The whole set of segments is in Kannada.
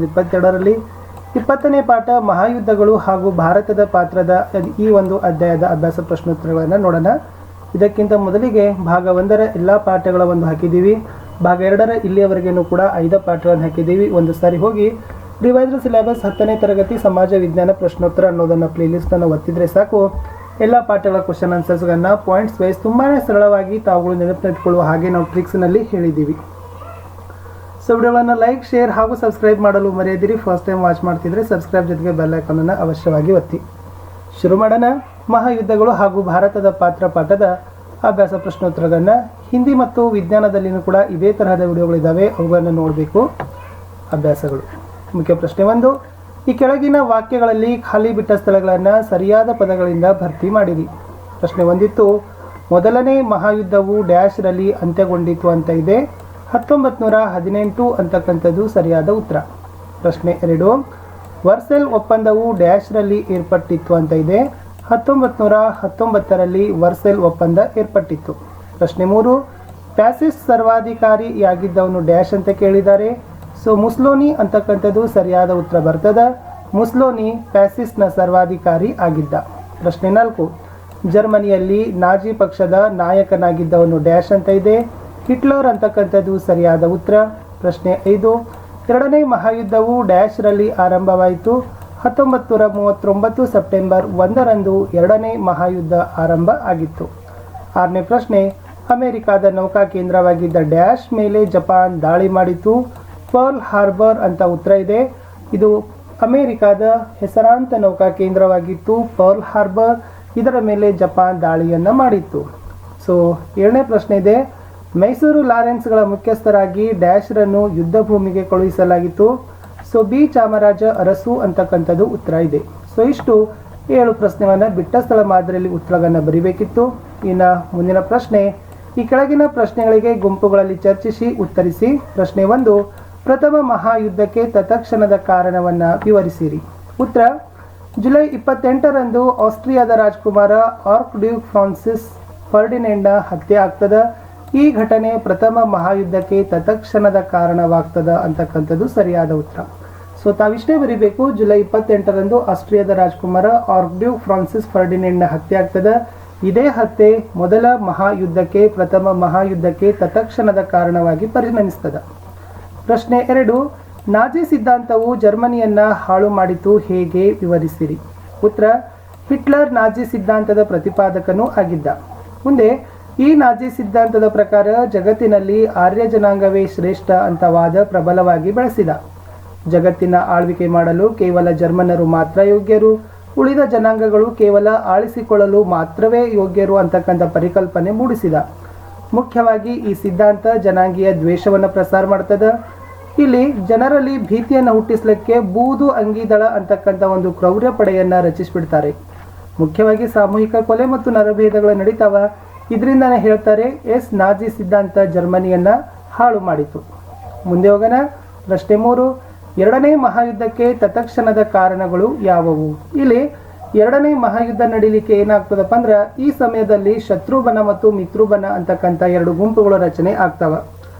22ರಲ್ಲಿ 20ನೇ ಪಾಠ ಮಹಾಯುದ್ಧಗಳು ಹಾಗೂ ಭಾರತದ ಪಾತ್ರದ ಈ ಒಂದು ಅಧ್ಯಾಯದ ಅಭ್ಯಾಸ ಪ್ರಶ್ನೋತ್ತರಗಳನ್ನು ನೋಡೋಣ. ಇದಕ್ಕಿಂತ ಮೊದಲಿಗೆ ಭಾಗ 1ರ ಎಲ್ಲ ಪಾಠಗಳ ಒಂದು ಹಾಕಿದ್ದೀವಿ. ಭಾಗ 2ರ ಇಲ್ಲಿಯವರೆಗೂ ಕೂಡ 5 ಪಾಠಗಳನ್ನು ಹಾಕಿದ್ದೀವಿ. ಒಂದು ಸಾರಿ ಹೋಗಿ ರಿವೈಸ್ಡ್ ಸಿಲೆಬಸ್ 10ನೇ ತರಗತಿ ಸಮಾಜ ವಿಜ್ಞಾನ ಪ್ರಶ್ನೋತ್ತರ ಅನ್ನೋದನ್ನು ಪ್ಲೇಲಿಸ್ಟನ್ನು ಒತ್ತಿದ್ರೆ ಸಾಕು. ಎಲ್ಲ ಪಾಠಗಳ ಕ್ವಶನ್ ಆನ್ಸರ್ಸ್ಗಳನ್ನು ಪಾಯಿಂಟ್ಸ್ ವೈಸ್ ತುಂಬಾ ಸರಳವಾಗಿ ತಾವುಗಳು ನೆನಪಿಟ್ಕೊಳ್ಳುವ ಹಾಗೆ ನಾವು ಟ್ರಿಕ್ಸ್ನಲ್ಲಿ ಹೇಳಿದ್ದೀವಿ. ಸೊ ವಿಡಿಯೋಗಳನ್ನು ಲೈಕ್, ಶೇರ್ ಹಾಗೂ ಸಬ್ಸ್ಕ್ರೈಬ್ ಮಾಡಲು ಮರೆಯದಿರಿ. ಫಸ್ಟ್ ಟೈಮ್ ವಾಚ್ ಮಾಡ್ತಿದ್ರೆ ಸಬ್ಸ್ಕ್ರೈಬ್ ಜೊತೆಗೆ ಬೆಲ್ ಐಕಾನನ್ನು ಅವಶ್ಯವಾಗಿ ಒತ್ತಿ. ಶುರು ಮಾಡೋಣ. ಮಹಾಯುದ್ಧಗಳು ಹಾಗೂ ಭಾರತದ ಪಾತ್ರ ಪಾಠದ ಅಭ್ಯಾಸ ಪ್ರಶ್ನೋತ್ತರಗಳನ್ನು ಹಿಂದಿ ಮತ್ತು ವಿಜ್ಞಾನದಲ್ಲಿಯೂ ಕೂಡ ಇದೇ ತರಹದ ವಿಡಿಯೋಗಳಿದ್ದಾವೆ, ಅವುಗಳನ್ನು ನೋಡಬೇಕು. ಅಭ್ಯಾಸಗಳು. ಮುಖ್ಯ ಪ್ರಶ್ನೆ 1. ಈ ಕೆಳಗಿನ ವಾಕ್ಯಗಳಲ್ಲಿ ಖಾಲಿ ಬಿಟ್ಟ ಸ್ಥಳಗಳನ್ನು ಸರಿಯಾದ ಪದಗಳಿಂದ ಭರ್ತಿ ಮಾಡಿರಿ. ಪ್ರಶ್ನೆ 1 ಮೊದಲನೇ ಮಹಾಯುದ್ಧವು ಡ್ಯಾಶ್ರಲ್ಲಿ ಅಂತ್ಯಗೊಂಡಿತು ಅಂತ ಇದೆ. 1918 ಅಂತಕ್ಕಂಥದ್ದು ಸರಿಯಾದ ಉತ್ತರ. ಪ್ರಶ್ನೆ 2. ವರ್ಸೆಲ್ ಒಪ್ಪಂದವು ಡ್ಯಾಶ್ರಲ್ಲಿ ಏರ್ಪಟ್ಟಿತ್ತು ಅಂತ ಇದೆ. 1919ರಲ್ಲಿ ವರ್ಸೆಲ್ ಒಪ್ಪಂದ ಏರ್ಪಟ್ಟಿತ್ತು. ಪ್ರಶ್ನೆ 3. ಫ್ಯಾಸಿಸ್ಟ್ ಸರ್ವಾಧಿಕಾರಿಯಾಗಿದ್ದವನು ಡ್ಯಾಶ್ ಅಂತ ಕೇಳಿದ್ದಾರೆ. ಸೊ ಮುಸ್ಲೋನಿ ಅಂತಕ್ಕಂಥದ್ದು ಸರಿಯಾದ ಉತ್ತರ ಬರ್ತದೆ. ಮುಸ್ಲೋನಿ ಫ್ಯಾಸಿಸ್ಟ್ನ ಸರ್ವಾಧಿಕಾರಿ ಆಗಿದ್ದ. ಪ್ರಶ್ನೆ 4. ಜರ್ಮನಿಯಲ್ಲಿ ನಾಜಿ ಪಕ್ಷದ ನಾಯಕನಾಗಿದ್ದವನು ಡ್ಯಾಶ್ ಅಂತ ಇದೆ. ಹಿಟ್ಲರ್ ಅಂತಕ್ಕಂಥದ್ದು ಸರಿಯಾದ ಉತ್ತರ. ಪ್ರಶ್ನೆ 5. ಎರಡನೇ ಮಹಾಯುದ್ಧವು ಡ್ಯಾಶ್ರಲ್ಲಿ ಆರಂಭವಾಯಿತು. 1939 ಸೆಪ್ಟೆಂಬರ್ 1ರಂದು ಎರಡನೇ ಮಹಾಯುದ್ಧ ಆರಂಭ ಆಗಿತ್ತು. 6ನೇ ಪ್ರಶ್ನೆ. ಅಮೆರಿಕಾದ ನೌಕಾ ಕೇಂದ್ರವಾಗಿದ್ದ ಡ್ಯಾಶ್ ಮೇಲೆ ಜಪಾನ್ ದಾಳಿ ಮಾಡಿತು. ಪರ್ಲ್ ಹಾರ್ಬರ್ ಅಂತ ಉತ್ತರ ಇದೆ. ಇದು ಅಮೆರಿಕಾದ ಹೆಸರಾಂತ ನೌಕಾ ಕೇಂದ್ರವಾಗಿತ್ತು ಪರ್ಲ್ ಹಾರ್ಬರ್. ಇದರ ಮೇಲೆ ಜಪಾನ್ ದಾಳಿಯನ್ನು ಮಾಡಿತ್ತು. ಸೊ 7ನೇ ಪ್ರಶ್ನೆ ಇದೆ. ಮೈಸೂರು ಲಾರೆನ್ಸ್ಗಳ ಮುಖ್ಯಸ್ಥರಾಗಿ ಡ್ಯಾಶ್ರನ್ನು ಯುದ್ಧ ಭೂಮಿಗೆ ಕಳುಹಿಸಲಾಗಿತ್ತು. ಸೊ ಬಿ ಚಾಮರಾಜ ಅರಸು ಅಂತಕ್ಕಂಥದ್ದು ಉತ್ತರ ಇದೆ. ಸೊ ಇಷ್ಟು 7 ಪ್ರಶ್ನೆಗಳನ್ನು ಬಿಟ್ಟ ಸ್ಥಳ ಮಾದರಿಯಲ್ಲಿ ಉತ್ತರಗಳನ್ನು ಬರೀಬೇಕಿತ್ತು. ಇನ್ನು ಮುಂದಿನ ಪ್ರಶ್ನೆ. ಈ ಕೆಳಗಿನ ಪ್ರಶ್ನೆಗಳಿಗೆ ಗುಂಪುಗಳಲ್ಲಿ ಚರ್ಚಿಸಿ ಉತ್ತರಿಸಿ. ಪ್ರಶ್ನೆ 1. ಪ್ರಥಮ ಮಹಾಯುದ್ಧಕ್ಕೆ ತತ್ಕ್ಷಣದ ಕಾರಣವನ್ನು ವಿವರಿಸಿರಿ. ಉತ್ತರ. ಜುಲೈ 28ರಂದು ಆಸ್ಟ್ರಿಯಾದ ರಾಜಕುಮಾರ ಆರ್ಕ್ ಡ್ಯೂಕ್ ಫ್ರಾನ್ಸಿಸ್ ಫರ್ಡಿನೆಂಡ್ನ ಹತ್ಯೆ ಆಗ್ತದೆ. ಈ ಘಟನೆ ಪ್ರಥಮ ಮಹಾಯುದ್ಧಕ್ಕೆ ತತ್ಕ್ಷಣದ ಕಾರಣವಾಗ್ತದ ಅಂತಕ್ಕಂಥದ್ದು ಸರಿಯಾದ ಉತ್ತರ. ಸೊ ತಾವಿಷ್ಟೇ ಬರೀಬೇಕು. ಜುಲೈ 28ರಂದು ಆಸ್ಟ್ರಿಯಾದ ರಾಜಕುಮಾರ ಆರ್ಕ್ ಡ್ಯೂಕ್ ಫ್ರಾನ್ಸಿಸ್ ಫರ್ಡಿನೆಂಡ್ನ ಹತ್ಯೆ ಆಗ್ತದೆ. ಇದೇ ಹತ್ಯೆ ಮೊದಲ ಮಹಾಯುದ್ಧಕ್ಕೆ ಪ್ರಥಮ ಮಹಾಯುದ್ಧಕ್ಕೆ ತತ್ಕ್ಷಣದ ಕಾರಣವಾಗಿ ಪರಿಣಮಿಸ್ತದೆ. ಪ್ರಶ್ನೆ 2. ನಾಜಿ ಸಿದ್ಧಾಂತವು ಜರ್ಮನಿಯನ್ನ ಹಾಳು ಮಾಡಿತು, ಹೇಗೆ ವಿವರಿಸಿರಿ. ಉತ್ತರ. ಹಿಟ್ಲರ್ ನಾಜಿ ಸಿದ್ಧಾಂತದ ಪ್ರತಿಪಾದಕನೂ ಆಗಿದ್ದ. ಮುಂದೆ ಈ ನಾಜಿ ಸಿದ್ಧಾಂತದ ಪ್ರಕಾರ ಜಗತ್ತಿನಲ್ಲಿ ಆರ್ಯ ಜನಾಂಗವೇ ಶ್ರೇಷ್ಠ ಅಂತ ವಾದ ಪ್ರಬಲವಾಗಿ ಬೆಳೆಸಿದ. ಜಗತ್ತಿನ ಆಳ್ವಿಕೆ ಮಾಡಲು ಕೇವಲ ಜರ್ಮನರು ಮಾತ್ರ ಯೋಗ್ಯರು, ಉಳಿದ ಜನಾಂಗಗಳು ಕೇವಲ ಆಳಿಸಿಕೊಳ್ಳಲು ಮಾತ್ರವೇ ಯೋಗ್ಯರು ಅಂತಕ್ಕಂಥ ಪರಿಕಲ್ಪನೆ ಮೂಡಿಸಿದ. ಮುಖ್ಯವಾಗಿ ಈ ಸಿದ್ಧಾಂತ ಜನಾಂಗೀಯ ದ್ವೇಷವನ್ನು ಪ್ರಸಾರ ಮಾಡ್ತದೆ. ಇಲ್ಲಿ ಜನರಲ್ಲಿ ಭೀತಿಯನ್ನು ಹುಟ್ಟಿಸ್ಲಿಕ್ಕೆ ಬೂದು ಅಂಗಿದಳ ಅಂತಕ್ಕಂಥ ಒಂದು ಕ್ರೌರ್ಯ ಪಡೆಯನ್ನು ರಚಿಸಿಬಿಡ್ತಾರೆ. ಮುಖ್ಯವಾಗಿ ಸಾಮೂಹಿಕ ಕೊಲೆ ಮತ್ತು ನರಭೇದಗಳು ನಡೀತಾವ. ಇದರಿಂದನೇ ಹೇಳ್ತಾರೆ ನಾಜಿ ಸಿದ್ಧಾಂತ ಜರ್ಮನಿಯನ್ನ ಹಾಳು ಮಾಡಿತು. ಮುಂದೆ ಹೋಗೋಣ. ಪ್ರಶ್ನೆ 3. ಎರಡನೇ ಮಹಾಯುದ್ಧಕ್ಕೆ ತತ್ಕ್ಷಣದ ಕಾರಣಗಳು ಯಾವುವು. ಇಲ್ಲಿ ಎರಡನೇ ಮಹಾಯುದ್ಧ ನಡೀಲಿಕ್ಕೆ ಏನಾಗ್ತದಪ್ಪ ಅಂದ್ರೆ ಈ ಸಮಯದಲ್ಲಿ ಶತ್ರುಬನ ಮತ್ತು ಮಿತ್ರಬನ ಅಂತಕ್ಕಂಥ 2 ಗುಂಪುಗಳ ರಚನೆ ಆಗ್ತಾವ.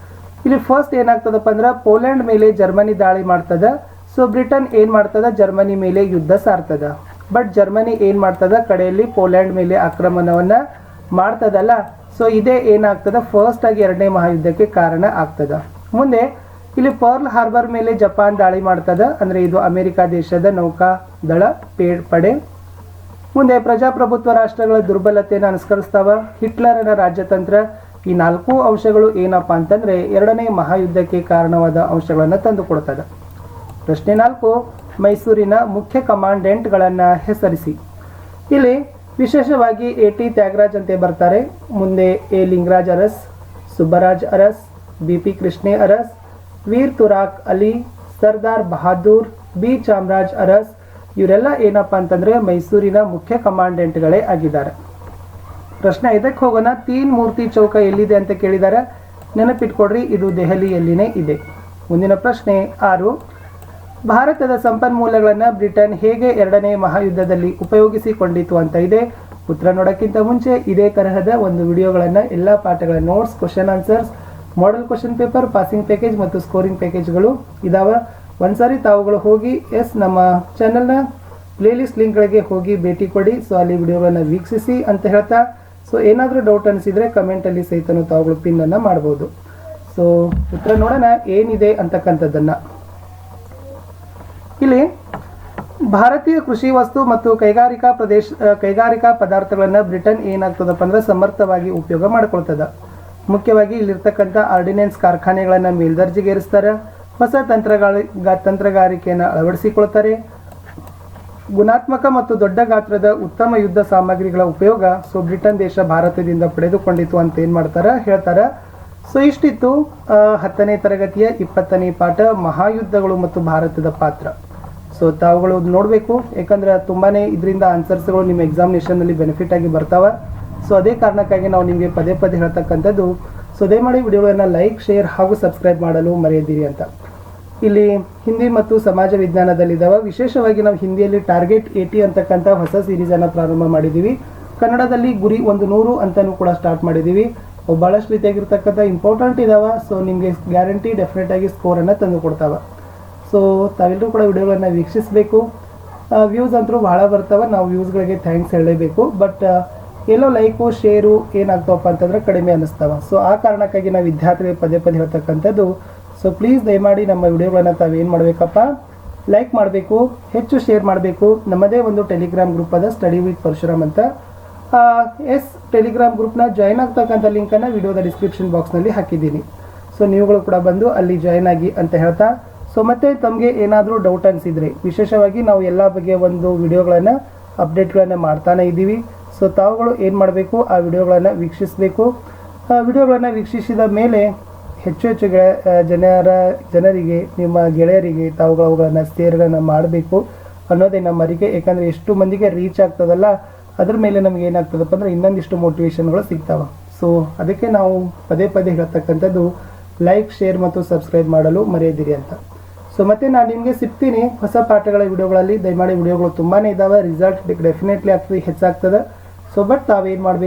ಇಲ್ಲಿ ಫಸ್ಟ್ ಏನಾಗ್ತದಪ್ಪ ಅಂದ್ರೆ ಪೋಲೆಂಡ್ ಮೇಲೆ ಜರ್ಮನಿ ದಾಳಿ ಮಾಡ್ತದ. ಸೊ ಬ್ರಿಟನ್ ಏನ್ ಮಾಡ್ತದ, ಜರ್ಮನಿ ಮೇಲೆ ಯುದ್ಧ ಸಾರ್ತದ. ಬಟ್ ಜರ್ಮನಿ ಏನ್ ಮಾಡ್ತದ, ಕಡೆಯಲ್ಲಿ ಪೋಲೆಂಡ್ ಮೇಲೆ ಆಕ್ರಮಣವನ್ನ ಮಾಡ್ತದಲ್ಲ. ಸೊ ಇದೇ ಏನಾಗ್ತದ ಫಸ್ಟ್ ಆಗಿ ಎರಡನೇ ಮಹಾಯುದ್ಧಕ್ಕೆ ಕಾರಣ ಆಗ್ತದ. ಮುಂದೆ ಇಲ್ಲಿ ಪರ್ಲ್ ಹಾರ್ಬರ್ ಮೇಲೆ ಜಪಾನ್ ದಾಳಿ ಮಾಡ್ತದ. ಅಂದ್ರೆ ಇದು ಅಮೆರಿಕ ದೇಶದ ನೌಕಾ ದಳ ಪಡೆ. ಮುಂದೆ ಪ್ರಜಾಪ್ರಭುತ್ವ ರಾಷ್ಟ್ರಗಳ ದುರ್ಬಲತೆಯನ್ನು ಅನುಸರಿಸ್ತಾವ. ಹಿಟ್ಲರನ ರಾಜ್ಯತಂತ್ರ. ಈ 4 ಅಂಶಗಳು ಏನಪ್ಪಾ ಅಂತಂದ್ರೆ ಎರಡನೇ ಮಹಾಯುದ್ಧಕ್ಕೆ ಕಾರಣವಾದ ಅಂಶಗಳನ್ನು ತಂದು ಕೊಡ್ತದೆ. ಪ್ರಶ್ನೆ 4. ಮೈಸೂರಿನ ಮುಖ್ಯ ಕಮಾಂಡೆಂಟ್ಗಳನ್ನು ಹೆಸರಿಸಿ. ಇಲ್ಲಿ ವಿಶೇಷವಾಗಿ A.T. ತ್ಯಾಗರಾಜ್ ಅಂತ ಬರ್ತಾರೆ. ಮುಂದೆ A. Lingaraj Aras, Subbaraj Aras, B.P. Krishna Aras, Veer ತುರಾಕ್ Ali, Sardar Bahadur, B. Chamaraj Aras. ಇವರೆಲ್ಲ ಏನಪ್ಪಾ ಅಂತಂದ್ರೆ ಮೈಸೂರಿನ ಮುಖ್ಯ ಕಮಾಂಡೆಂಟ್ಗಳೇ ಆಗಿದ್ದಾರೆ. ಪ್ರಶ್ನೆ 5ಕ್ಕೆ ಹೋಗೋಣ. ತೀನ್ ಮೂರ್ತಿ ಚೌಕ ಎಲ್ಲಿದೆ ಅಂತ ಕೇಳಿದ್ದಾರೆ. ನೆನಪಿಟ್ಕೊಡ್ರಿ, ಇದು ದೆಹಲಿಯಲ್ಲಿನೇ ಇದೆ. ಮುಂದಿನ ಪ್ರಶ್ನೆ 6. ಭಾರತದ ಸಂಪನ್ಮೂಲಗಳನ್ನು ಬ್ರಿಟನ್ ಹೇಗೆ ಎರಡನೇ ಮಹಾಯುದ್ಧದಲ್ಲಿ ಉಪಯೋಗಿಸಿಕೊಂಡಿತು ಅಂತ ಇದೆ. ಉತ್ತರ ನೋಡೋಕ್ಕಿಂತ ಮುಂಚೆ ಇದೇ ತರಹದ ಒಂದು ವಿಡಿಯೋಗಳನ್ನು ಎಲ್ಲ ಪಾಠಗಳ notes, question answers, model question paper, passing package ಮತ್ತು ಸ್ಕೋರಿಂಗ್ ಪ್ಯಾಕೇಜ್ಗಳು ಇದಾವೆ. ಒಂದ್ಸಾರಿ ತಾವುಗಳು ಹೋಗಿ ನಮ್ಮ ಚಾನಲ್ನ ಪ್ಲೇಲಿಸ್ಟ್ ಲಿಂಕ್ಗಳಿಗೆ ಹೋಗಿ ಭೇಟಿ ಕೊಡಿ. ಸೊ ಅಲ್ಲಿ ವಿಡಿಯೋಗಳನ್ನು ವೀಕ್ಷಿಸಿ ಅಂತ ಹೇಳ್ತಾ, ಸೊ ಏನಾದರೂ ಡೌಟ್ ಅನಿಸಿದರೆ ಕಮೆಂಟಲ್ಲಿ ಸಹಿತನೂ ತಾವುಗಳು ಪಿನ್ನನ್ನು ಮಾಡ್ಬೋದು. ಸೊ ಉತ್ತರ ನೋಡೋಣ ಏನಿದೆ ಅಂತಕ್ಕಂಥದ್ದನ್ನು. ಇಲ್ಲಿ ಭಾರತೀಯ ಕೃಷಿ ವಸ್ತು ಮತ್ತು ಕೈಗಾರಿಕಾ ಪದಾರ್ಥಗಳನ್ನು ಬ್ರಿಟನ್ ಏನಾಗ್ತದಪ್ಪ ಅಂದ್ರೆ ಸಮರ್ಥವಾಗಿ ಉಪಯೋಗ ಮಾಡ್ಕೊಳ್ತದ. ಮುಖ್ಯವಾಗಿ ಇಲ್ಲಿರ್ತಕ್ಕಂಥ ಆರ್ಡಿನೆನ್ಸ್ ಕಾರ್ಖಾನೆಗಳನ್ನು ಮೇಲ್ದರ್ಜೆಗೇರಿಸ್ತಾರೆ, ಹೊಸ ತಂತ್ರಗಾರಿಕೆಯನ್ನು ಅಳವಡಿಸಿಕೊಳ್ತಾರೆ, ಗುಣಾತ್ಮಕ ಮತ್ತು ದೊಡ್ಡ ಗಾತ್ರದ ಉತ್ತಮ ಯುದ್ಧ ಸಾಮಗ್ರಿಗಳ ಉಪಯೋಗ ಸೊ ಬ್ರಿಟನ್ ದೇಶ ಭಾರತದಿಂದ ಪಡೆದುಕೊಂಡಿತು ಅಂತ ಏನು ಮಾಡ್ತಾರೆ ಹೇಳ್ತಾರೆ. ಸೊ ಇಷ್ಟಿತ್ತು 10ನೇ ತರಗತಿಯ 20ನೇ ಪಾಠ ಮಹಾಯುದ್ಧಗಳು ಮತ್ತು ಭಾರತದ ಪಾತ್ರ. ಸೊ ತಾವುಗಳು ನೋಡಬೇಕು, ಯಾಕಂದ್ರೆ ತುಂಬಾ ಇದರಿಂದ ಆನ್ಸರ್ಸ್ಗಳು ನಿಮ್ಮ ಎಕ್ಸಾಮಿನೇಷನ್ನಲ್ಲಿ ಬೆನಿಫಿಟ್ ಆಗಿ ಬರ್ತಾವೆ. ಸೊ ಅದೇ ಕಾರಣಕ್ಕಾಗಿ ನಾವು ನಿಮಗೆ ಪದೇ ಪದೇ ಹೇಳ್ತಕ್ಕಂಥದ್ದು. ಸೊ ದಯಮಾಡಿ ವಿಡಿಯೋಗಳನ್ನು ಲೈಕ್, ಶೇರ್ ಹಾಗೂ ಸಬ್ಸ್ಕ್ರೈಬ್ ಮಾಡಲು ಮರೆಯದಿರಿ ಅಂತ. ಇಲ್ಲಿ ಹಿಂದಿ ಮತ್ತು ಸಮಾಜ ವಿಜ್ಞಾನದಲ್ಲಿದ್ದಾವೆ. ವಿಶೇಷವಾಗಿ ನಾವು ಹಿಂದಿಯಲ್ಲಿ ಟಾರ್ಗೆಟ್ 80 ಅಂತಕ್ಕಂಥ ಹೊಸ ಸೀರೀಸನ್ನು ಪ್ರಾರಂಭ ಮಾಡಿದ್ದೀವಿ. ಕನ್ನಡದಲ್ಲಿ ಗುರಿ 100 ಅಂತಲೂ ಕೂಡ ಸ್ಟಾರ್ಟ್ ಮಾಡಿದ್ದೀವಿ. ಭಾಳಷ್ಟು ರೀತಿಯಾಗಿರ್ತಕ್ಕಂಥ ಇಂಪಾರ್ಟೆಂಟ್ ಇದಾವೆ. ಸೊ ನಿಮಗೆ ಗ್ಯಾರಂಟಿ ಡೆಫಿನೆಟ್ ಆಗಿ ಸ್ಕೋರನ್ನು ತಂದು ಕೊಡ್ತಾವೆ. ಸೊ ತಾವೆಲ್ಲರೂ ಕೂಡ ವಿಡಿಯೋಗಳನ್ನು ವೀಕ್ಷಿಸಬೇಕು. ವ್ಯೂಸ್ ಅಂತೂ ಭಾಳ ಬರ್ತಾವೆ, ನಾವು ವ್ಯೂಸ್ಗಳಿಗೆ ಥ್ಯಾಂಕ್ಸ್ ಹೇಳಲೇಬೇಕು. ಬಟ್ ಎಲ್ಲೋ ಲೈಕು ಶೇರು ಏನಾಗ್ತಾವಪ್ಪ ಅಂತಂದ್ರೆ ಕಡಿಮೆ ಅನ್ನಿಸ್ತಾವೆ. ಸೊ ಆ ಕಾರಣಕ್ಕಾಗಿ ನಾವು ವಿದ್ಯಾರ್ಥಿಗಳಿಗೆ ಪದೇ ಪದೇ ಹೇಳ್ತಕ್ಕಂಥದ್ದು. ಸೊ ಪ್ಲೀಸ್ ದಯಮಾಡಿ ನಮ್ಮ ವಿಡಿಯೋಗಳನ್ನು ತಾವೇನು ಮಾಡಬೇಕಪ್ಪ, ಲೈಕ್ ಮಾಡಬೇಕು, ಹೆಚ್ಚು ಶೇರ್ ಮಾಡಬೇಕು. ನಮ್ಮದೇ ಒಂದು ಟೆಲಿಗ್ರಾಮ್ ಗ್ರೂಪ್ ಅದ, ಸ್ಟಡಿ ವಿತ್ ಪರಶುರಾಮ್ ಅಂತ. ಟೆಲಿಗ್ರಾಮ್ ಗ್ರೂಪ್ನ ಜಾಯ್ನ್ ಆಗ್ತಕ್ಕಂಥ ಲಿಂಕನ್ನು ವಿಡಿಯೋದ ಡಿಸ್ಕ್ರಿಪ್ಷನ್ ಬಾಕ್ಸ್ನಲ್ಲಿ ಹಾಕಿದ್ದೀನಿ. ಸೊ ನೀವುಗಳು ಕೂಡ ಬಂದು ಅಲ್ಲಿ ಜಾಯ್ನ್ ಆಗಿ ಅಂತ ಹೇಳ್ತಾ, ಸೊ ಮತ್ತೆ ತಮಗೆ ಏನಾದರೂ ಡೌಟ್ ಅನಿಸಿದರೆ, ವಿಶೇಷವಾಗಿ ನಾವು ಎಲ್ಲ ಬಗೆಯ ಒಂದು ವಿಡಿಯೋಗಳನ್ನು ಅಪ್ಡೇಟ್ಗಳನ್ನು ಮಾಡ್ತಾನೆ ಇದ್ದೀವಿ. ಸೊ ತಾವುಗಳು ಏನು ಮಾಡಬೇಕು, ಆ ವಿಡಿಯೋಗಳನ್ನು ವೀಕ್ಷಿಸಬೇಕು. ವಿಡಿಯೋಗಳನ್ನು ವೀಕ್ಷಿಸಿದ ಮೇಲೆ ಹೆಚ್ಚು ಹೆಚ್ಚು ಜನರಿಗೆ, ನಿಮ್ಮ ಗೆಳೆಯರಿಗೆ ತಾವುಗಳು ಅವುಗಳನ್ನು ಶೇರ್ಗಳನ್ನು ಮಾಡಬೇಕು ಅನ್ನೋದೇ ನಮ್ಮ ಅರಿಕೆ. ಯಾಕಂದರೆ ಎಷ್ಟು ಮಂದಿಗೆ ರೀಚ್ ಆಗ್ತದಲ್ಲ, ಅದ್ರ ಮೇಲೆ ನಮ್ಗೆ ಏನಾಗ್ತದಪ್ಪ ಅಂದರೆ ಇನ್ನೊಂದಿಷ್ಟು ಮೋಟಿವೇಶನ್ಗಳು ಸಿಗ್ತಾವೆ. ಸೊ ಅದಕ್ಕೆ ನಾವು ಪದೇ ಪದೇ ಹೇಳ್ತಕ್ಕಂಥದ್ದು ಲೈಕ್, ಶೇರ್ ಮತ್ತು ಸಬ್ಸ್ಕ್ರೈಬ್ ಮಾಡಲು ಮರೆಯದಿರಿ ಅಂತ. ಸೊ ಮತ್ತೆ ನಾನು ನಿಮಗೆ ಸಿಗ್ತೀನಿ ಹೊಸ ಪಾಠಗಳ ವಿಡಿಯೋಗಳಲ್ಲಿ. ದಯಮಾಡಿ ವಿಡಿಯೋಗಳು ತುಂಬಾ ಇದ್ದಾವೆ, ರಿಸಲ್ಟ್ ಡೆಫಿನೆಟ್ಲಿ ಆಗ್ತದೆ, ಹೆಚ್ಚಾಗ್ತದೆ. ಸೊ ಬಟ್ ತಾವೇನು ಮಾಡಬೇಕು,